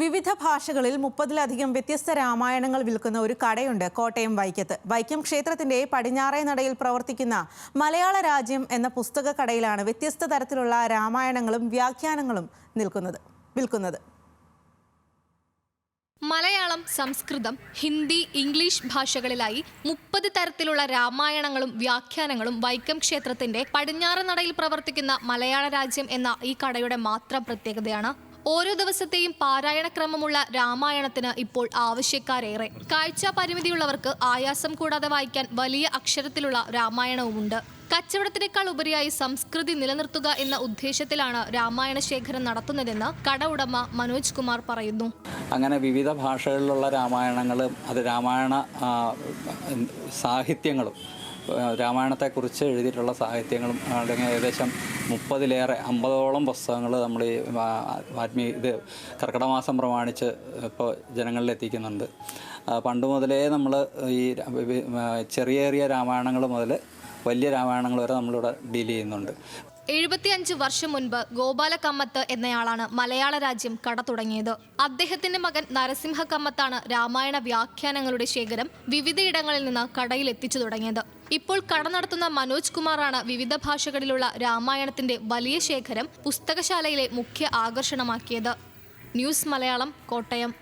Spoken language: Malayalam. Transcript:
വിവിധ ഭാഷകളിൽ 30-ലധികം വ്യത്യസ്ത രാമായണങ്ങൾ വിൽക്കുന്ന ഒരു കടയുണ്ട് കോട്ടയം വൈക്കത്ത്. വൈക്കം ക്ഷേത്രത്തിന്റെ പടിഞ്ഞാറേ നടയിൽ പ്രവർത്തിക്കുന്ന മലയാള രാജ്യം എന്ന പുസ്തക കടയിലാണ് വ്യത്യസ്ത തരത്തിലുള്ള രാമായണങ്ങളും വ്യാഖ്യാനങ്ങളും വിൽക്കുന്നത്. മലയാളം, സംസ്കൃതം, ഹിന്ദി, ഇംഗ്ലീഷ് ഭാഷകളിലായി 30 തരത്തിലുള്ള രാമായണങ്ങളും വ്യാഖ്യാനങ്ങളും വൈക്കം ക്ഷേത്രത്തിന്റെ പടിഞ്ഞാറ് നടയിൽ പ്രവർത്തിക്കുന്ന മലയാള രാജ്യം എന്ന ഈ കടയുടെ മാത്രം പ്രത്യേകതയാണ്. ഓരോ ദിവസത്തെയും പാരായണക്രമമുള്ള രാമായണത്തിന് ഇപ്പോൾ ആവശ്യക്കാരേറെ. കാഴ്ച പരിമിതിയുള്ളവർക്ക് ആയാസം കൂടാതെ വായിക്കാൻ വലിയ അക്ഷരത്തിലുള്ള രാമായണവുമുണ്ട്. കച്ചവടത്തിനേക്കാൾ ഉപരിയായി സംസ്കൃതി നിലനിർത്തുക എന്ന ഉദ്ദേശത്തിലാണ് രാമായണ ശേഖരം നടത്തുന്നതെന്ന് കട ഉടമ മനോജ് കുമാർ പറയുന്നു. അങ്ങനെ വിവിധ ഭാഷകളിലുള്ള രാമായണങ്ങളും രാമായണ സാഹിത്യങ്ങളും രാമായണത്തെക്കുറിച്ച് എഴുതിയിട്ടുള്ള സാഹിത്യങ്ങളും അല്ലെങ്കിൽ ഏകദേശം 30-ലേറെ 50ഓളം പുസ്തകങ്ങൾ നമ്മൾ ഈ കർക്കിടമാസം പ്രമാണിച്ച് ഇപ്പോൾ ജനങ്ങളിലെത്തിക്കുന്നുണ്ട്. പണ്ട് മുതലേ നമ്മൾ ഈ ചെറിയ രാമായണങ്ങൾ മുതൽ വലിയ രാമായണങ്ങൾ വരെ നമ്മളിവിടെ ഡീൽ ചെയ്യുന്നുണ്ട്. 75 വർഷം മുൻപ് ഗോപാല കമ്മത്ത് എന്നയാളാണ് മലയാള രാജ്യം കട തുടങ്ങിയത്. അദ്ദേഹത്തിന്റെ മകൻ നരസിംഹ കമ്മത്താണ് രാമായണ വ്യാഖ്യാനങ്ങളുടെ ശേഖരം വിവിധയിടങ്ങളിൽ നിന്ന് കടയിൽ എത്തിച്ചു തുടങ്ങിയത്. ഇപ്പോൾ കട നടത്തുന്ന മനോജ് കുമാറാണ് വിവിധ ഭാഷകളിലുള്ള രാമായണത്തിന്റെ വലിയ ശേഖരം പുസ്തകശാലയിലെ മുഖ്യ ആകർഷണമാക്കിയത്. ന്യൂസ് മലയാളം, കോട്ടയം.